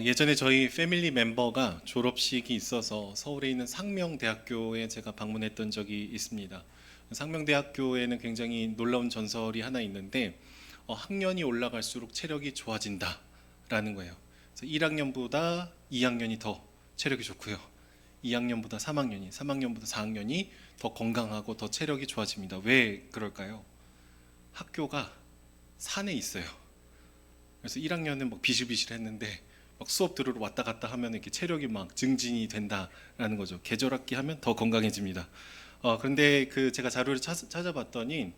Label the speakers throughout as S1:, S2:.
S1: 예전에 저희 패밀리 멤버가 졸업식이 있어서 서울에 있는 상명대학교에 제가 방문했던 적이 있습니다. 상명대학교에는 굉장히 놀라운 전설이 하나 있는데 학년이 올라갈수록 체력이 좋아진다라는 거예요. 그래서 1학년보다 2학년이 더 체력이 좋고요. 2학년보다 3학년이, 3학년보다 4학년이 더 건강하고 더 체력이 좋아집니다. 왜 그럴까요? 학교가 산에 있어요. 그래서 1학년은 막 비실비실했는데 막 수업 들으러 왔다 갔다 하면 이렇게 체력이 막 증진이 된다라는 거죠. 계절학기 하면 더 건강해집니다. 그런데 그 제가 자료를 찾아봤더니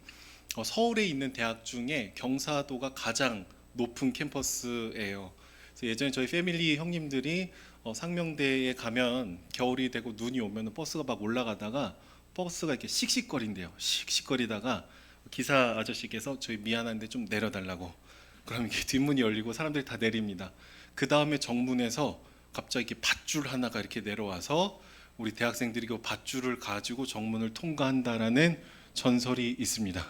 S1: 서울에 있는 대학 중에 경사도가 가장 높은 캠퍼스예요. 그래서 예전에 저희 패밀리 형님들이 상명대에 가면 겨울이 되고 눈이 오면 버스가 막 올라가다가 버스가 이렇게 씩씩거린대요. 씩씩거리다가 기사 아저씨께서 저희 미안한데 좀 내려달라고. 그럼 이렇게 뒷문이 열리고 사람들이 다 내립니다. 그 다음에 정문에서 갑자기 밧줄 하나가 이렇게 내려와서 우리 대학생들이 그 밧줄을 가지고 정문을 통과한다라는 전설이 있습니다.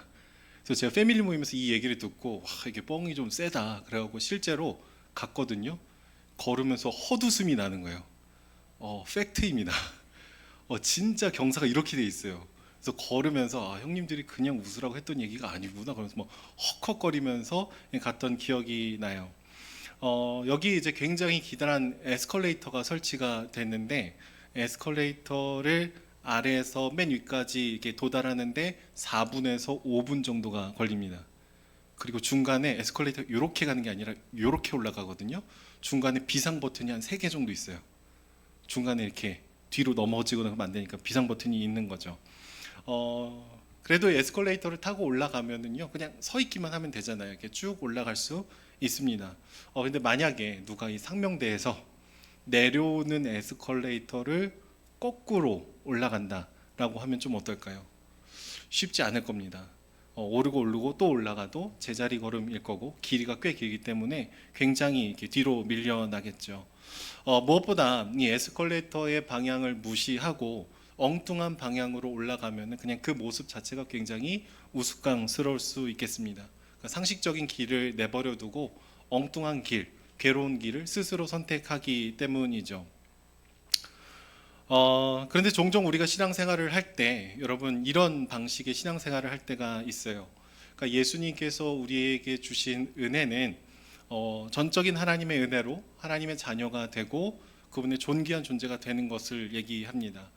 S1: 그래서 제가 패밀리 모임에서 이 얘기를 듣고 와, 이게 뻥이 좀 세다 그래갖고 실제로 갔거든요. 걸으면서 헛웃음이 나는 거예요. 팩트입니다. 진짜 경사가 이렇게 돼 있어요. 그래서 걸으면서 형님들이 그냥 웃으라고 했던 얘기가 아니구나. 그러면서 뭐 헉헉거리면서 갔던 기억이 나요. 여기 이제 굉장히 기다란 에스컬레이터가 설치가 됐는데 에스컬레이터를 아래에서 맨 위까지 이렇게 도달하는데 4분에서 5분 정도가 걸립니다. 그리고 중간에 에스컬레이터 이렇게 가는 게 아니라 이렇게 올라가거든요. 중간에 비상 버튼이 한 3개 정도 있어요. 중간에 이렇게 뒤로 넘어지거나 하면 안 되니까 비상 버튼이 있는 거죠. 그래도 에스컬레이터를 타고 올라가면은요, 그냥 서 있기만 하면 되잖아요. 이렇게 쭉 올라갈 수 있습니다. 근데 만약에 누가 이 상명대에서 내려오는 에스컬레이터를 거꾸로 올라간다라고 하면 좀 어떨까요? 쉽지 않을 겁니다. 오르고 오르고 또 올라가도 제자리 걸음일 거고 길이가 꽤 길기 때문에 굉장히 이렇게 뒤로 밀려나겠죠. 무엇보다 이 에스컬레이터의 방향을 무시하고 엉뚱한 방향으로 올라가면 그냥 그 모습 자체가 굉장히 우스꽝스러울 수 있겠습니다. 그러니까 상식적인 길을 내버려 두고 엉뚱한 길, 괴로운 길을 스스로 선택하기 때문이죠. 그런데 종종 우리가 신앙생활을 할 때 여러분 이런 방식의 신앙생활을 할 때가 있어요. 그러니까 예수님께서 우리에게 주신 은혜는 전적인 하나님의 은혜로 하나님의 자녀가 되고 그분의 존귀한 존재가 되는 것을 얘기합니다.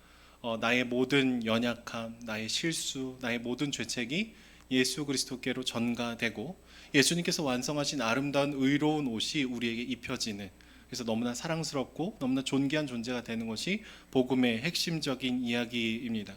S1: 나의 모든 연약함, 나의 실수, 나의 모든 죄책이 예수 그리스도께로 전가되고 예수님께서 완성하신 아름다운 의로운 옷이 우리에게 입혀지는, 그래서 너무나 사랑스럽고 너무나 존귀한 존재가 되는 것이 복음의 핵심적인 이야기입니다.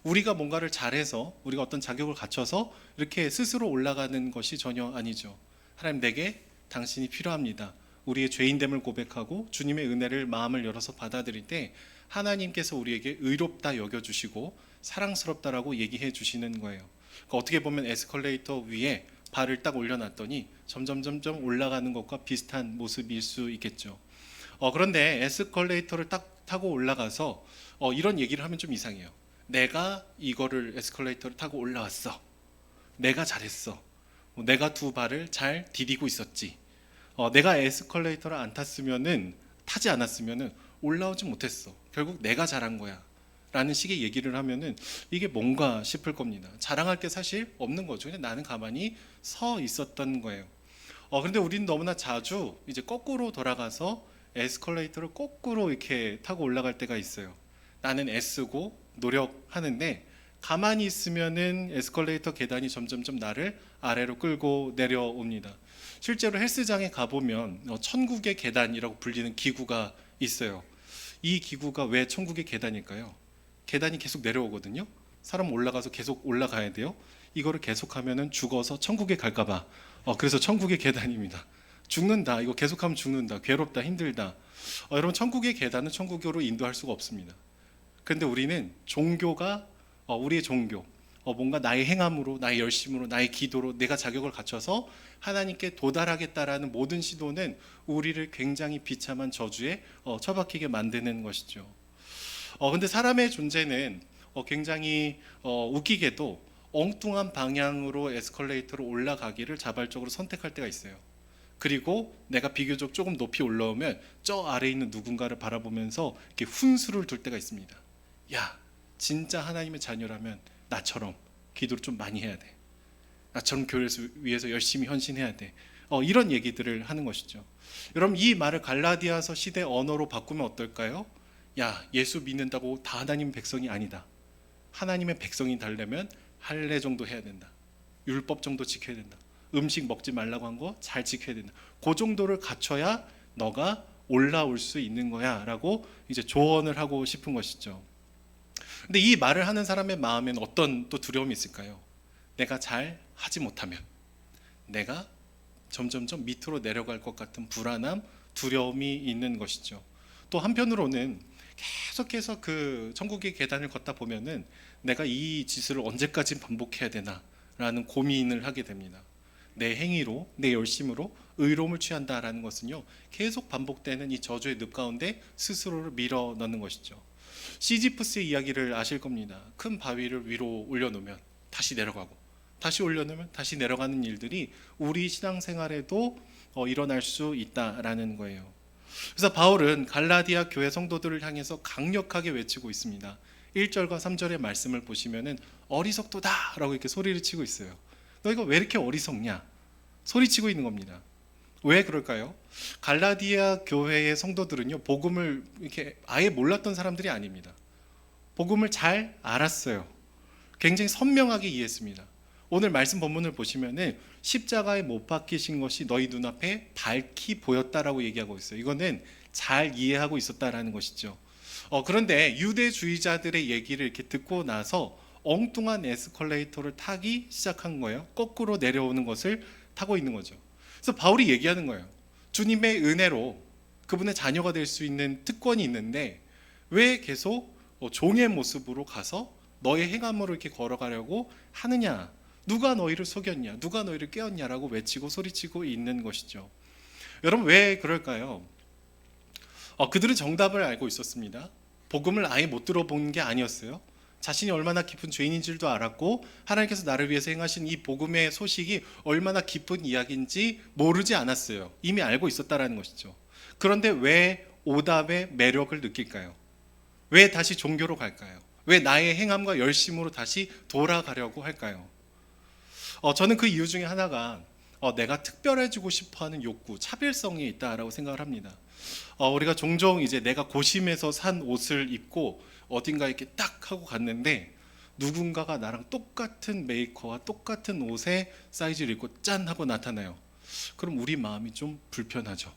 S1: 우리가 뭔가를 잘해서 우리가 어떤 자격을 갖춰서 이렇게 스스로 올라가는 것이 전혀 아니죠. 하나님, 내게 당신이 필요합니다. 우리의 죄인됨을 고백하고 주님의 은혜를 마음을 열어서 받아들일 때 하나님께서 우리에게 의롭다 여겨주시고 사랑스럽다라고 얘기해 주시는 거예요. 그러니까 어떻게 보면 에스컬레이터 위에 발을 딱 올려놨더니 점점 올라가는 것과 비슷한 모습일 수 있겠죠. 그런데 에스컬레이터를 딱 타고 올라가서 이런 얘기를 하면 좀 이상해요. 내가 이거를 에스컬레이터를 타고 올라왔어. 내가 잘했어. 내가 두 발을 잘 디디고 있었지. 내가 에스컬레이터를 안 탔으면은, 타지 않았으면은 올라오지 못했어. 결국 내가 잘한 거야. 라는 식의 얘기를 하면은 이게 뭔가 싶을 겁니다. 자랑할 게 사실 없는 거죠. 그냥 나는 가만히 서 있었던 거예요. 그런데 우리는 너무나 자주 이제 거꾸로 돌아가서 에스컬레이터를 거꾸로 이렇게 타고 올라갈 때가 있어요. 나는 애쓰고 노력하는데 가만히 있으면은 에스컬레이터 계단이 점점점 나를 아래로 끌고 내려옵니다. 실제로 헬스장에 가보면 천국의 계단이라고 불리는 기구가 있어요. 이 기구가 왜 천국의 계단일까요? 계단이 계속 내려오거든요. 사람 올라가서 계속 올라가야 돼요. 이거를 계속하면은 죽어서 천국에 갈까봐. 그래서 천국의 계단입니다. 죽는다. 이거 계속하면 죽는다. 괴롭다. 힘들다. 여러분, 천국의 계단은 천국으로 인도할 수가 없습니다. 그런데 우리는 종교가 우리의 종교, 뭔가 나의 행함으로, 나의 열심으로, 나의 기도로 내가 자격을 갖춰서 하나님께 도달하겠다라는 모든 시도는 우리를 굉장히 비참한 저주에 처박히게 만드는 것이죠. 근데 사람의 존재는 굉장히 웃기게도 엉뚱한 방향으로 에스컬레이터로 올라가기를 자발적으로 선택할 때가 있어요. 그리고 내가 비교적 조금 높이 올라오면 저 아래에 있는 누군가를 바라보면서 이렇게 훈수를 둘 때가 있습니다. 야, 진짜 하나님의 자녀라면 나처럼 기도를 좀 많이 해야 돼. 나처럼 교회를 위해서 열심히 헌신해야 돼. 이런 얘기들을 하는 것이죠. 여러분, 이 말을 갈라디아서 시대 언어로 바꾸면 어떨까요? 야, 예수 믿는다고 다 하나님 백성이 아니다. 하나님의 백성이 되려면 할례 정도 해야 된다. 율법 정도 지켜야 된다. 음식 먹지 말라고 한 거 잘 지켜야 된다. 그 정도를 갖춰야 너가 올라올 수 있는 거야 라고 이제 조언을 하고 싶은 것이죠. 근데 이 말을 하는 사람의 마음에는 어떤 또 두려움이 있을까요? 내가 잘 하지 못하면 내가 점점점 밑으로 내려갈 것 같은 불안함, 두려움이 있는 것이죠. 또 한편으로는 계속해서 그 천국의 계단을 걷다 보면은 내가 이 짓을 언제까지 반복해야 되나 라는 고민을 하게 됩니다. 내 행위로, 내 열심으로 의로움을 취한다라는 것은요, 계속 반복되는 이 저주의 늪 가운데 스스로를 밀어 넣는 것이죠. 시지프스의 이야기를 아실 겁니다. 큰 바위를 위로 올려놓으면 다시 내려가고, 다시 올려놓으면 다시 내려가는 일들이 우리 신앙생활에도 일어날 수 있다라는 거예요. 그래서 바울은 갈라디아 교회 성도들을 향해서 강력하게 외치고 있습니다. 1절과 3절의 말씀을 보시면은 어리석도다 라고 이렇게 소리를 치고 있어요. 너희가 왜 이렇게 어리석냐? 소리치고 있는 겁니다. 왜 그럴까요? 갈라디아 교회의 성도들은요, 복음을 이렇게 아예 몰랐던 사람들이 아닙니다. 복음을 잘 알았어요. 굉장히 선명하게 이해했습니다. 오늘 말씀 본문을 보시면은 십자가에 못 박히신 것이 너희 눈앞에 밝히 보였다라고 얘기하고 있어요. 이거는 잘 이해하고 있었다라는 것이죠. 그런데 유대주의자들의 얘기를 이렇게 듣고 나서 엉뚱한 에스컬레이터를 타기 시작한 거예요. 거꾸로 내려오는 것을 타고 있는 거죠. 그래서 바울이 얘기하는 거예요. 주님의 은혜로 그분의 자녀가 될 수 있는 특권이 있는데 왜 계속 종의 모습으로 가서 너의 행함으로 이렇게 걸어가려고 하느냐? 누가 너희를 속였냐? 누가 너희를 깨웠냐라고 외치고 소리치고 있는 것이죠. 여러분, 왜 그럴까요? 그들은 정답을 알고 있었습니다. 복음을 아예 못 들어본 게 아니었어요. 자신이 얼마나 깊은 죄인인 줄도 알았고 하나님께서 나를 위해서 행하신 이 복음의 소식이 얼마나 깊은 이야기인지 모르지 않았어요. 이미 알고 있었다라는 것이죠. 그런데 왜 오답의 매력을 느낄까요? 왜 다시 종교로 갈까요? 왜 나의 행함과 열심으로 다시 돌아가려고 할까요? 저는 그 이유 중에 하나가 내가 특별해지고 싶어하는 욕구, 차별성이 있다라고 생각을 합니다. 우리가 종종 이제 내가 고심해서 산 옷을 입고 어딘가 이렇게 딱 하고 갔는데 누군가가 나랑 똑같은 메이커와 똑같은 옷의 사이즈를 입고 짠 하고 나타나요. 그럼 우리 마음이 좀 불편하죠.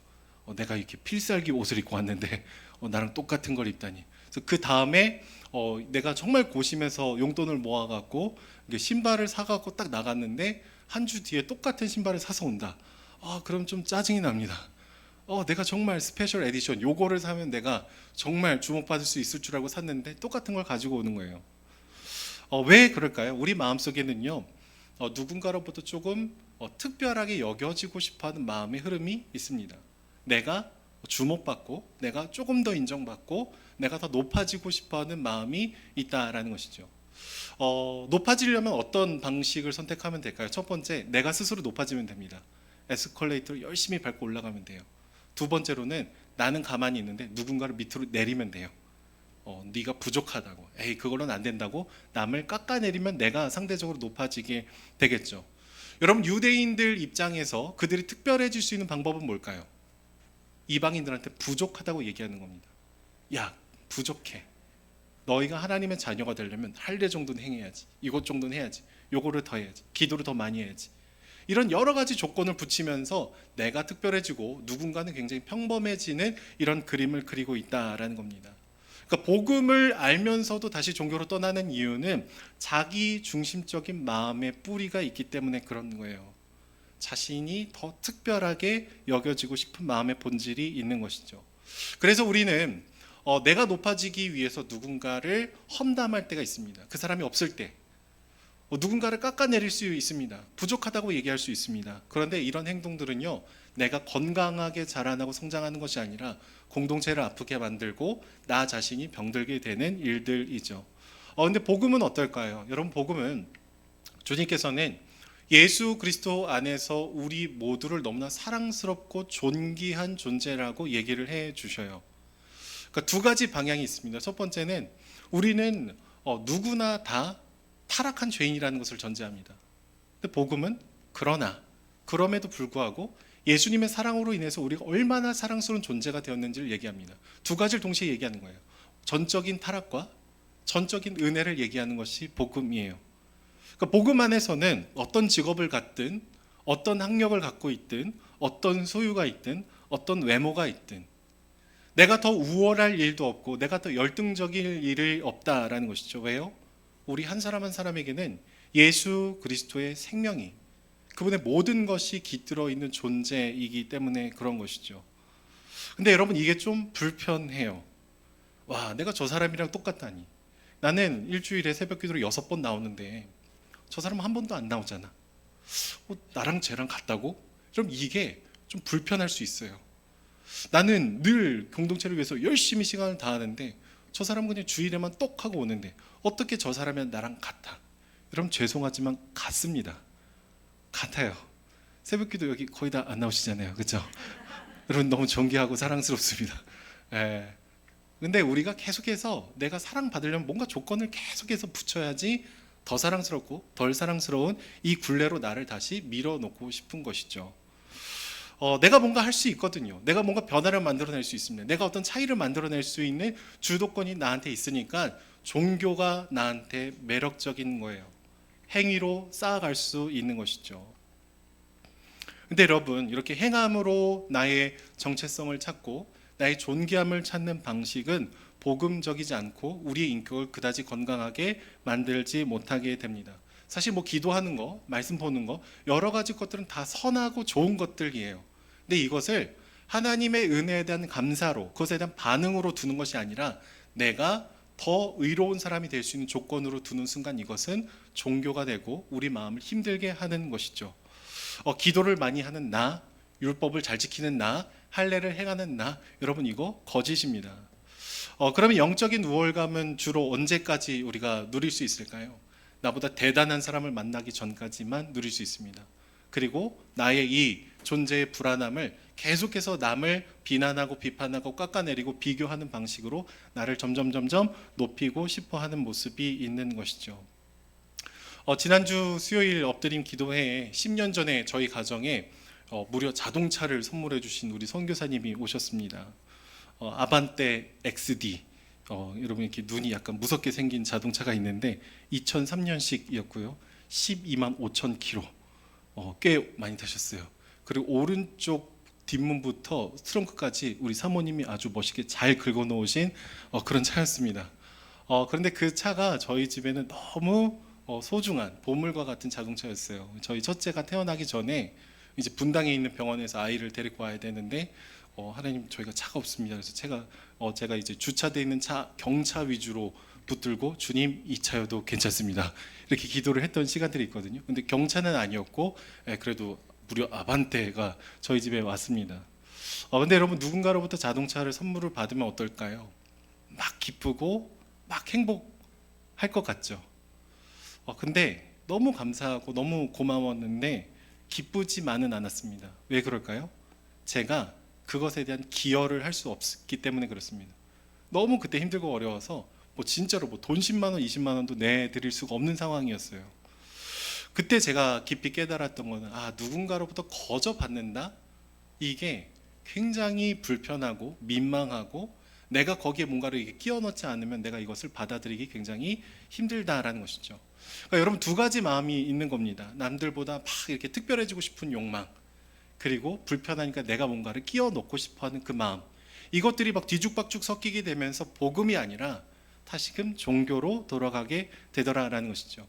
S1: 내가 이렇게 필살기 옷을 입고 왔는데 나랑 똑같은 걸 입다니. 그래서 그 다음에 내가 정말 고심해서 용돈을 모아갖고 신발을 사갖고 딱 나갔는데 한 주 뒤에 똑같은 신발을 사서 온다. 그럼 좀 짜증이 납니다. 내가 정말 스페셜 에디션 요거를 사면 내가 정말 주목받을 수 있을 줄 알고 샀는데 똑같은 걸 가지고 오는 거예요. 왜 그럴까요? 우리 마음속에는요, 누군가로부터 조금 특별하게 여겨지고 싶어하는 마음의 흐름이 있습니다. 내가 주목받고 내가 조금 더 인정받고 내가 더 높아지고 싶어하는 마음이 있다라는 것이죠. 높아지려면 어떤 방식을 선택하면 될까요? 첫 번째, 내가 스스로 높아지면 됩니다. 에스컬레이터를 열심히 밟고 올라가면 돼요. 두 번째로는 나는 가만히 있는데 누군가를 밑으로 내리면 돼요. 네가 부족하다고, 그걸로는 안 된다고 남을 깎아내리면 내가 상대적으로 높아지게 되겠죠. 여러분, 유대인들 입장에서 그들이 특별해질 수 있는 방법은 뭘까요? 이방인들한테 부족하다고 얘기하는 겁니다. 야, 부족해. 너희가 하나님의 자녀가 되려면 할례 정도는 행해야지, 이것 정도는 해야지, 요거를 더 해야지, 기도를 더 많이 해야지. 이런 여러 가지 조건을 붙이면서 내가 특별해지고 누군가는 굉장히 평범해지는 이런 그림을 그리고 있다라는 겁니다. 그러니까 복음을 알면서도 다시 종교로 떠나는 이유는 자기 중심적인 마음의 뿌리가 있기 때문에 그런 거예요. 자신이 더 특별하게 여겨지고 싶은 마음의 본질이 있는 것이죠. 그래서 우리는 내가 높아지기 위해서 누군가를 험담할 때가 있습니다. 그 사람이 없을 때 누군가를 깎아내릴 수 있습니다. 부족하다고 얘기할 수 있습니다. 그런데 이런 행동들은요, 내가 건강하게 자라나고 성장하는 것이 아니라 공동체를 아프게 만들고 나 자신이 병들게 되는 일들이죠. 근데 복음은 어떨까요? 여러분, 복음은 주님께서는 예수 그리스도 안에서 우리 모두를 너무나 사랑스럽고 존귀한 존재라고 얘기를 해 주셔요. 그러니까 두 가지 방향이 있습니다. 첫 번째는 우리는 누구나 다 타락한 죄인이라는 것을 전제합니다. 근데 복음은 그럼에도 불구하고 예수님의 사랑으로 인해서 우리가 얼마나 사랑스러운 존재가 되었는지를 얘기합니다. 두 가지를 동시에 얘기하는 거예요. 전적인 타락과 전적인 은혜를 얘기하는 것이 복음이에요. 그러니까 복음 안에서는 어떤 직업을 갖든, 어떤 학력을 갖고 있든, 어떤 소유가 있든, 어떤 외모가 있든, 내가 더 우월할 일도 없고 내가 더 열등적일 일이 없다라는 것이죠. 왜요? 우리 한 사람 한 사람에게는 예수 그리스도의 생명이, 그분의 모든 것이 깃들어 있는 존재이기 때문에 그런 것이죠. 근데 여러분, 이게 좀 불편해요. 와, 내가 저 사람이랑 똑같다니. 나는 일주일에 새벽 기도로 6번 나오는데 저 사람은 한 번도 안 나오잖아. 나랑 쟤랑 같다고? 그럼 이게 좀 불편할 수 있어요. 나는 늘 공동체를 위해서 열심히 시간을 다하는데 저 사람은 그냥 주일에만 똑 하고 오는데 어떻게 저 사람이 나랑 같아? 여러분, 죄송하지만 같습니다. 같아요. 새벽기도 여기 거의 다 안 나오시잖아요, 그렇죠? 여러분, 너무 존귀하고 사랑스럽습니다. 예. 근데 우리가 계속해서 내가 사랑받으려면 뭔가 조건을 계속해서 붙여야지 더 사랑스럽고 덜 사랑스러운 이 굴레로 나를 다시 밀어놓고 싶은 것이죠. 내가 뭔가 할 수 있거든요. 내가 뭔가 변화를 만들어낼 수 있습니다. 내가 어떤 차이를 만들어낼 수 있는 주도권이 나한테 있으니까 종교가 나한테 매력적인 거예요. 행위로 쌓아갈 수 있는 것이죠. 근데 여러분, 이렇게 행함으로 나의 정체성을 찾고 나의 존귀함을 찾는 방식은 복음적이지 않고 우리의 인격을 그다지 건강하게 만들지 못하게 됩니다. 사실 기도하는 거, 말씀 보는 거, 여러 가지 것들은 다 선하고 좋은 것들이에요. 근데 이것을 하나님의 은혜에 대한 감사로, 그것에 대한 반응으로 두는 것이 아니라 내가 더 의로운 사람이 될 수 있는 조건으로 두는 순간 이것은 종교가 되고 우리 마음을 힘들게 하는 것이죠. 기도를 많이 하는 나, 율법을 잘 지키는 나, 할례를 행하는 나, 여러분, 이거 거짓입니다. 그러면 영적인 우월감은 주로 언제까지 우리가 누릴 수 있을까요? 나보다 대단한 사람을 만나기 전까지만 누릴 수 있습니다. 그리고 나의 이 존재의 불안함을 계속해서 남을 비난하고 비판하고 깎아내리고 비교하는 방식으로 나를 점점 높이고 싶어 하는 모습이 있는 것이죠. 지난주 수요일 엎드림 기도회에 10년 전에 저희 가정에 무려 자동차를 선물해 주신 우리 선교사님이 오셨습니다. 아반떼 XD, 여러분, 이렇게 눈이 약간 무섭게 생긴 자동차가 있는데 2003년식이었고요. 12만 5천 킬로, 꽤 많이 타셨어요. 그리고 오른쪽 뒷문부터 트렁크까지 우리 사모님이 아주 멋있게 잘 긁어 놓으신 그런 차였습니다. 그런데 그 차가 저희 집에는 너무 소중한 보물과 같은 자동차였어요. 저희 첫째가 태어나기 전에 이제 분당에 있는 병원에서 아이를 데리고 와야 되는데 하나님, 저희가 차가 없습니다. 그래서 제가 이제 주차되어 있는 차, 경차 위주로 붙들고 주님, 이 차여도 괜찮습니다, 이렇게 기도를 했던 시간들이 있거든요. 근데 경차는 아니었고 그래도 무려 아반떼가 저희 집에 왔습니다. 근데 여러분, 누군가로부터 자동차를 선물을 받으면 어떨까요? 막 기쁘고 막 행복할 것 같죠. 근데 너무 감사하고 너무 고마웠는데 기쁘지만은 않았습니다. 왜 그럴까요? 제가 그것에 대한 기여를 할 수 없기 때문에 그렇습니다. 너무 그때 힘들고 어려워서 진짜로 돈 10만 원, 20만 원도 내드릴 수가 없는 상황이었어요. 그때 제가 깊이 깨달았던 거는 누군가로부터 거저 받는다? 이게 굉장히 불편하고 민망하고 내가 거기에 뭔가를 끼워 넣지 않으면 내가 이것을 받아들이기 굉장히 힘들다라는 것이죠. 그러니까 여러분, 두 가지 마음이 있는 겁니다. 남들보다 막 이렇게 특별해지고 싶은 욕망, 그리고 불편하니까 내가 뭔가를 끼워 넣고 싶어하는 그 마음. 이것들이 막 뒤죽박죽 섞이게 되면서 복음이 아니라 다시금 종교로 돌아가게 되더라라는 것이죠.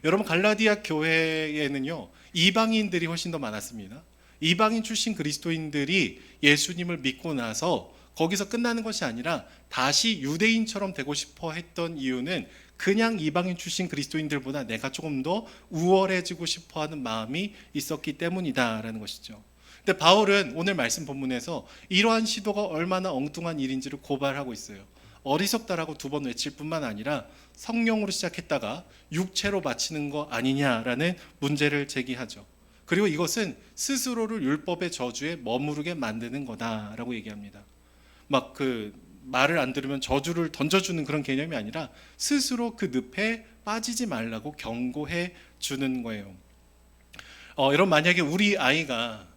S1: 여러분, 갈라디아 교회에는요, 이방인들이 훨씬 더 많았습니다. 이방인 출신 그리스도인들이 예수님을 믿고 나서 거기서 끝나는 것이 아니라 다시 유대인처럼 되고 싶어 했던 이유는 그냥 이방인 출신 그리스도인들보다 내가 조금 더 우월해지고 싶어 하는 마음이 있었기 때문이다라는 것이죠. 근데 바울은 오늘 말씀 본문에서 이러한 시도가 얼마나 엉뚱한 일인지를 고발하고 있어요. 어리석다라고 2번 외칠 뿐만 아니라 성령으로 시작했다가 육체로 마치는 거 아니냐라는 문제를 제기하죠. 그리고 이것은 스스로를 율법의 저주에 머무르게 만드는 거다라고 얘기합니다. 막 그 말을 안 들으면 저주를 던져주는 그런 개념이 아니라 스스로 그 늪에 빠지지 말라고 경고해 주는 거예요. 여러분, 만약에 우리 아이가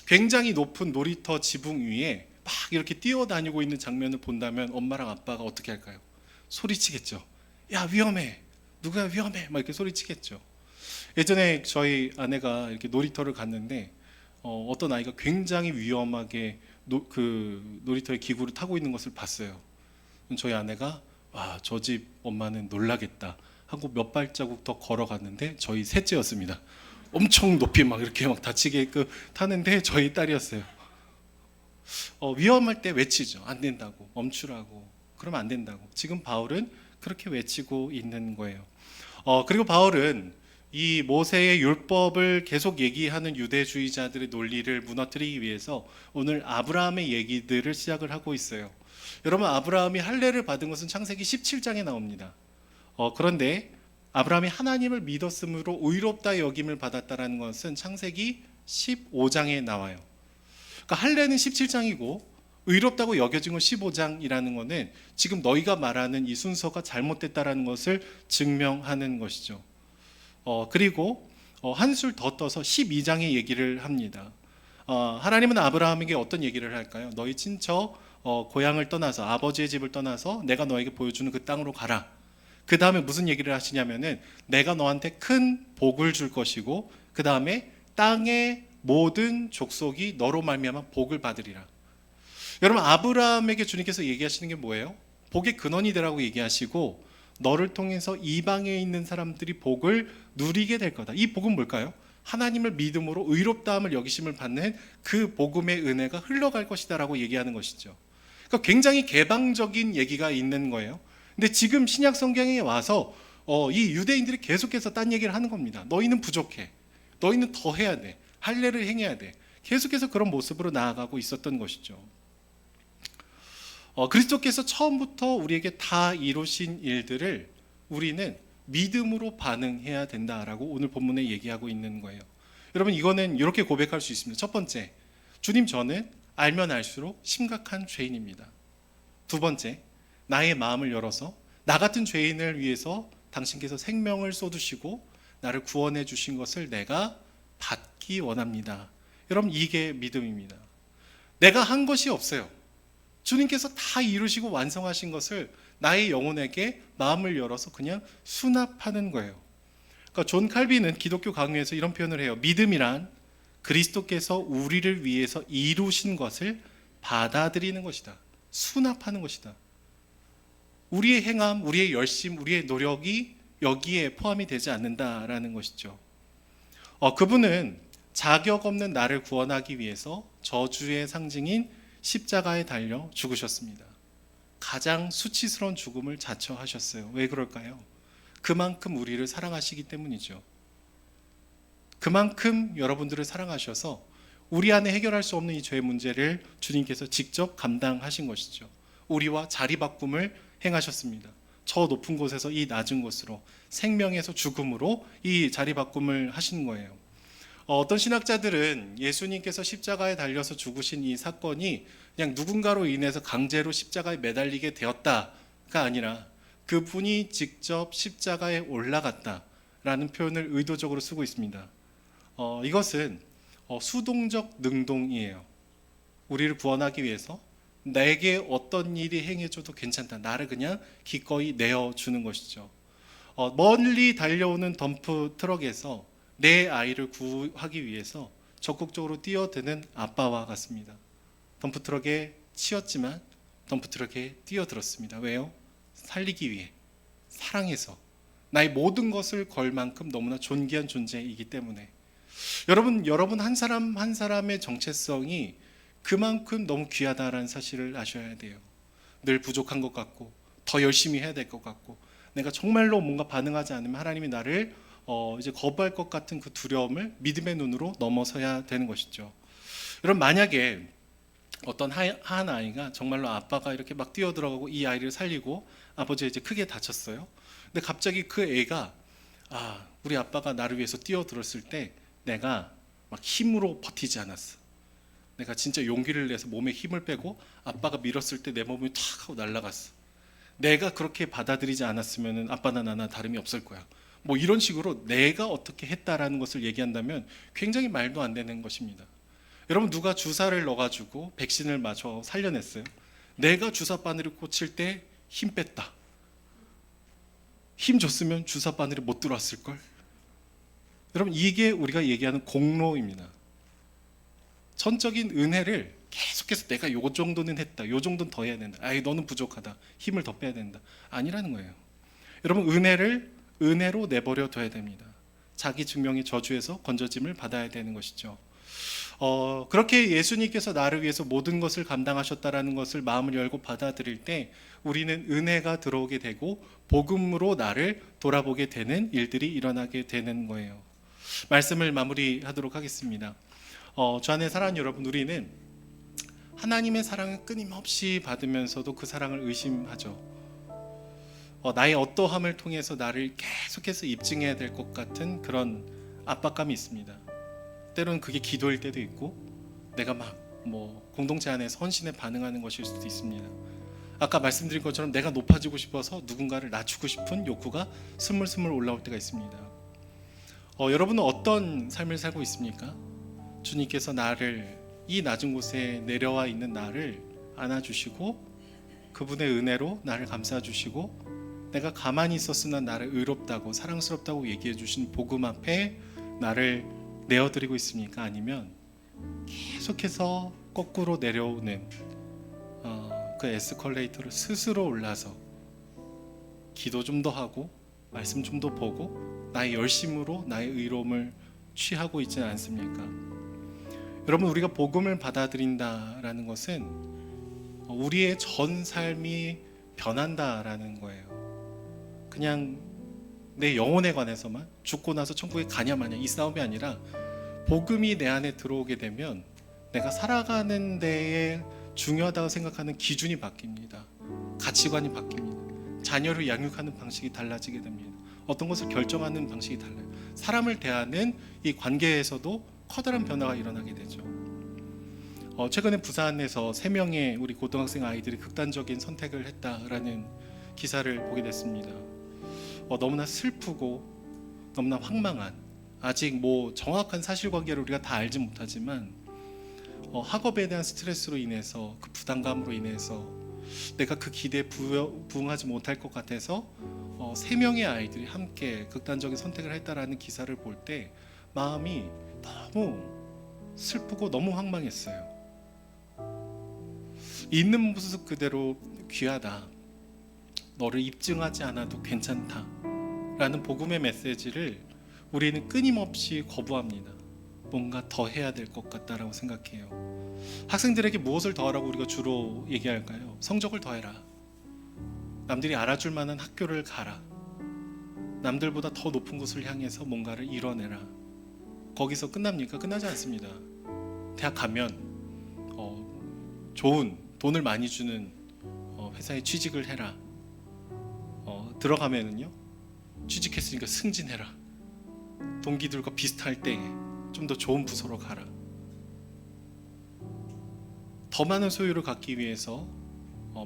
S1: 굉장히 높은 놀이터 지붕 위에 막 이렇게 뛰어다니고 있는 장면을 본다면 엄마랑 아빠가 어떻게 할까요? 소리치겠죠. 야, 위험해. 누구야, 위험해. 막 이렇게 소리치겠죠. 예전에 저희 아내가 이렇게 놀이터를 갔는데 어떤 아이가 굉장히 위험하게 그 놀이터의 기구를 타고 있는 것을 봤어요. 저희 아내가 와, 저 집 엄마는 놀라겠다 하고 몇 발자국 더 걸어갔는데 저희 셋째였습니다. 엄청 높이 막 이렇게 막 다치게끔 타는데 저희 딸이었어요. 위험할 때 외치죠. 안 된다고, 멈추라고. 그러면 안 된다고. 지금 바울은 그렇게 외치고 있는 거예요. 그리고 바울은 이 모세의 율법을 계속 얘기하는 유대주의자들의 논리를 무너뜨리기 위해서 오늘 아브라함의 얘기들을 시작을 하고 있어요. 여러분, 아브라함이 할례를 받은 것은 창세기 17장에 나옵니다. 그런데 아브라함이 하나님을 믿었으므로 의롭다 여김을 받았다라는 것은 창세기 15장에 나와요. 그러니까 할례는 17장이고 의롭다고 여겨진 건 15장이라는 것은 지금 너희가 말하는 이 순서가 잘못됐다라는 것을 증명하는 것이죠. 그리고 한술 더 떠서 12장의 얘기를 합니다. 하나님은 아브라함에게 어떤 얘기를 할까요? 너희 친척 고향을 떠나서 아버지의 집을 떠나서 내가 너에게 보여주는 그 땅으로 가라. 그 다음에 무슨 얘기를 하시냐면은 내가 너한테 큰 복을 줄 것이고 그 다음에 땅의 모든 족속이 너로 말미암아 복을 받으리라. 여러분, 아브라함에게 주님께서 얘기하시는 게 뭐예요? 복의 근원이 되라고 얘기하시고 너를 통해서 이방에 있는 사람들이 복을 누리게 될 거다. 이 복은 뭘까요? 하나님을 믿음으로 의롭다함을 여기심을 받는 그 복음의 은혜가 흘러갈 것이다 라고 얘기하는 것이죠. 그러니까 굉장히 개방적인 얘기가 있는 거예요. 근데 지금 신약 성경에 와서 이 유대인들이 계속해서 딴 얘기를 하는 겁니다. 너희는 부족해. 너희는 더 해야 돼. 할례를 행해야 돼. 계속해서 그런 모습으로 나아가고 있었던 것이죠. 그리스도께서 처음부터 우리에게 다 이루신 일들을 우리는 믿음으로 반응해야 된다라고 오늘 본문에 얘기하고 있는 거예요. 여러분, 이거는 이렇게 고백할 수 있습니다. 첫 번째, 주님, 저는 알면 알수록 심각한 죄인입니다. 두 번째, 나의 마음을 열어서 나 같은 죄인을 위해서 당신께서 생명을 쏟으시고 나를 구원해 주신 것을 내가 받기 원합니다. 여러분, 이게 믿음입니다. 내가 한 것이 없어요. 주님께서 다 이루시고 완성하신 것을 나의 영혼에게 마음을 열어서 그냥 수납하는 거예요. 그러니까 존 칼빈은 기독교 강의에서 이런 표현을 해요. 믿음이란 그리스도께서 우리를 위해서 이루신 것을 받아들이는 것이다. 수납하는 것이다. 우리의 행함, 우리의 열심, 우리의 노력이 여기에 포함이 되지 않는다라는 것이죠. 그분은 자격 없는 나를 구원하기 위해서 저주의 상징인 십자가에 달려 죽으셨습니다. 가장 수치스러운 죽음을 자처하셨어요. 왜 그럴까요? 그만큼 우리를 사랑하시기 때문이죠. 그만큼 여러분들을 사랑하셔서 우리 안에 해결할 수 없는 이 죄의 문제를 주님께서 직접 감당하신 것이죠. 우리와 자리 바꿈을 행하셨습니다. 저 높은 곳에서 이 낮은 곳으로, 생명에서 죽음으로 이 자리 바꿈을 하신 거예요. 어떤 신학자들은 예수님께서 십자가에 달려서 죽으신 이 사건이 그냥 누군가로 인해서 강제로 십자가에 매달리게 되었다가 아니라 그분이 직접 십자가에 올라갔다라는 표현을 의도적으로 쓰고 있습니다. 이것은 수동적 능동이에요. 우리를 구원하기 위해서 내게 어떤 일이 행해줘도 괜찮다. 나를 그냥 기꺼이 내어주는 것이죠. 멀리 달려오는 덤프 트럭에서 내 아이를 구하기 위해서 적극적으로 뛰어드는 아빠와 같습니다. 덤프트럭에 치였지만 덤프트럭에 뛰어들었습니다. 왜요? 살리기 위해, 사랑해서, 나의 모든 것을 걸 만큼 너무나 존귀한 존재이기 때문에. 여러분 한 사람 한 사람의 정체성이 그만큼 너무 귀하다라는 사실을 아셔야 돼요. 늘 부족한 것 같고 더 열심히 해야 될 것 같고 내가 정말로 뭔가 반응하지 않으면 하나님이 나를 이제 거부할 것 같은 그 두려움을 믿음의 눈으로 넘어서야 되는 것이죠. 여러분, 만약에 어떤 한 아이가 정말로 아빠가 이렇게 막 뛰어들어가고 이 아이를 살리고 아버지가 이제 크게 다쳤어요. 근데 갑자기 그 애가 우리 아빠가 나를 위해서 뛰어들었을 때 내가 막 힘으로 버티지 않았어. 내가 진짜 용기를 내서 몸에 힘을 빼고 아빠가 밀었을 때 내 몸이 탁 하고 날아갔어. 내가 그렇게 받아들이지 않았으면 아빠나 나나 다름이 없을 거야. 뭐 이런 식으로 내가 어떻게 했다라는 것을 얘기한다면 굉장히 말도 안 되는 것입니다. 여러분, 누가 주사를 넣어가지고 백신을 맞춰 살려냈어요. 내가 주사 바늘을 꽂힐 때 힘 뺐다. 힘 줬으면 주사 바늘이 못 들어왔을걸. 여러분, 이게 우리가 얘기하는 공로입니다. 전적인 은혜를 계속해서 내가 요 정도는 했다, 요 정도는 더 해야 된다, 너는 부족하다, 힘을 더 빼야 된다, 아니라는 거예요. 여러분, 은혜를 은혜로 내버려 둬야 됩니다. 자기 증명의 저주에서 건져짐을 받아야 되는 것이죠. 그렇게 예수님께서 나를 위해서 모든 것을 감당하셨다라는 것을 마음을 열고 받아들일 때 우리는 은혜가 들어오게 되고 복음으로 나를 돌아보게 되는 일들이 일어나게 되는 거예요. 말씀을 마무리하도록 하겠습니다. 주 안에 사랑하는 여러분, 우리는 하나님의 사랑을 끊임없이 받으면서도 그 사랑을 의심하죠. 나의 어떠함을 통해서 나를 계속해서 입증해야 될 것 같은 그런 압박감이 있습니다. 때로는 그게 기도일 때도 있고 내가 공동체 안에서 헌신에 반응하는 것일 수도 있습니다. 아까 말씀드린 것처럼 내가 높아지고 싶어서 누군가를 낮추고 싶은 욕구가 스물스물 올라올 때가 있습니다. 여러분은 어떤 삶을 살고 있습니까? 주님께서 나를, 이 낮은 곳에 내려와 있는 나를 안아주시고 그분의 은혜로 나를 감싸주시고 내가 가만히 있었으나 나를 의롭다고 사랑스럽다고 얘기해 주신 복음 앞에 나를 내어드리고 있습니까? 아니면 계속해서 거꾸로 내려오는 그 에스컬레이터를 스스로 올라서 기도 좀 더 하고 말씀 좀 더 보고 나의 열심으로 나의 의로움을 취하고 있지는 않습니까? 여러분, 우리가 복음을 받아들인다라는 것은 우리의 전 삶이 변한다라는 거예요. 그냥 내 영혼에 관해서만 죽고 나서 천국에 가냐 마냐 이 싸움이 아니라 복음이 내 안에 들어오게 되면 내가 살아가는 데에 중요하다고 생각하는 기준이 바뀝니다. 가치관이 바뀝니다. 자녀를 양육하는 방식이 달라지게 됩니다. 어떤 것을 결정하는 방식이 달라요. 사람을 대하는 이 관계에서도 커다란 변화가 일어나게 되죠. 최근에 부산에서 3명의 우리 고등학생 아이들이 극단적인 선택을 했다라는 기사를 보게 됐습니다. 너무나 슬프고 너무나 황망한, 아직 정확한 사실관계를 우리가 다 알지 못하지만 학업에 대한 스트레스로 인해서, 그 부담감으로 인해서 내가 그 기대에 부응하지 못할 것 같아서 3명의 아이들이 함께 극단적인 선택을 했다라는 기사를 볼 때 마음이 너무 슬프고 너무 황망했어요. 있는 모습 그대로 귀하다, 너를 입증하지 않아도 괜찮다 라는 복음의 메시지를 우리는 끊임없이 거부합니다. 뭔가 더 해야 될 것 같다라고 생각해요. 학생들에게 무엇을 더 하라고 우리가 주로 얘기할까요? 성적을 더 해라, 남들이 알아줄 만한 학교를 가라, 남들보다 더 높은 곳을 향해서 뭔가를 이뤄내라. 거기서 끝납니까? 끝나지 않습니다. 대학 가면 좋은 돈을 많이 주는 회사에 취직을 해라. 들어가면은요, 취직했으니까 승진해라. 동기들과 비슷할 때 좀 더 좋은 부서로 가라. 더 많은 소유를 갖기 위해서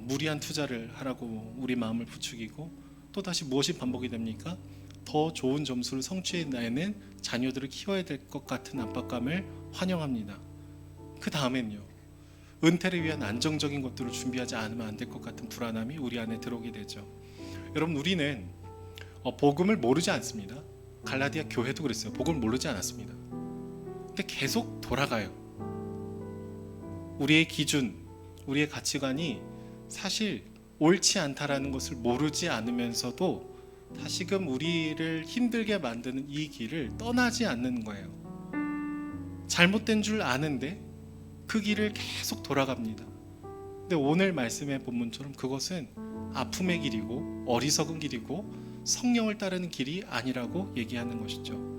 S1: 무리한 투자를 하라고 우리 마음을 부추기고, 또 다시 무엇이 반복이 됩니까? 더 좋은 점수를 성취해내는 자녀들을 키워야 될 것 같은 압박감을 환영합니다. 그 다음엔요, 은퇴를 위한 안정적인 것들을 준비하지 않으면 안 될 것 같은 불안함이 우리 안에 들어오게 되죠. 여러분, 우리는 복음을 모르지 않습니다. 갈라디아 교회도 그랬어요. 복음을 모르지 않았습니다. 근데 계속 돌아가요. 우리의 기준, 우리의 가치관이 사실 옳지 않다라는 것을 모르지 않으면서도 다시금 우리를 힘들게 만드는 이 길을 떠나지 않는 거예요. 잘못된 줄 아는데 그 길을 계속 돌아갑니다. 근데 오늘 말씀의 본문처럼 그것은 아픔의 길이고 어리석은 길이고 성령을 따르는 길이 아니라고 얘기하는 것이죠.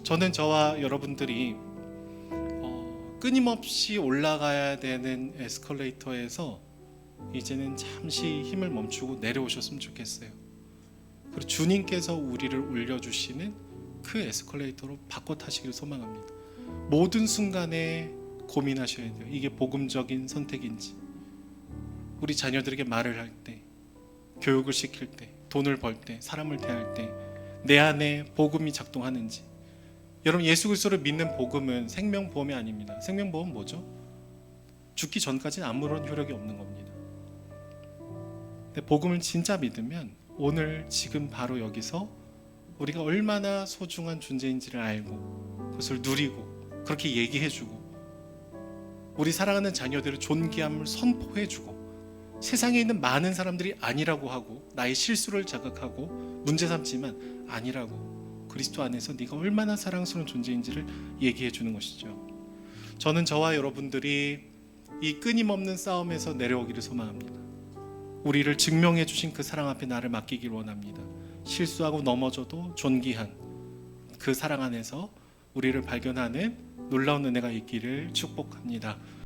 S1: 저는 저와 여러분들이 끊임없이 올라가야 되는 에스컬레이터에서 이제는 잠시 힘을 멈추고 내려오셨으면 좋겠어요. 그리고 주님께서 우리를 올려주시는 그 에스컬레이터로 바꿔 타시기를 소망합니다. 모든 순간에 고민하셔야 돼요. 이게 복음적인 선택인지, 우리 자녀들에게 말을 할 때, 교육을 시킬 때, 돈을 벌 때, 사람을 대할 때 내 안에 복음이 작동하는지. 여러분, 예수 그리스도를 믿는 복음은 생명보험이 아닙니다. 생명보험 뭐죠? 죽기 전까지는 아무런 효력이 없는 겁니다. 근데 복음을 진짜 믿으면 오늘 지금 바로 여기서 우리가 얼마나 소중한 존재인지를 알고 그것을 누리고 그렇게 얘기해주고 우리 사랑하는 자녀들의 존귀함을 선포해주고 세상에 있는 많은 사람들이 아니라고 하고 나의 실수를 자각하고 문제 삼지만 아니라고, 그리스도 안에서 네가 얼마나 사랑스러운 존재인지를 얘기해주는 것이죠. 저는 저와 여러분들이 이 끊임없는 싸움에서 내려오기를 소망합니다. 우리를 증명해 주신 그 사랑 앞에 나를 맡기길 원합니다. 실수하고 넘어져도 존귀한 그 사랑 안에서 우리를 발견하는 놀라운 은혜가 있기를 축복합니다.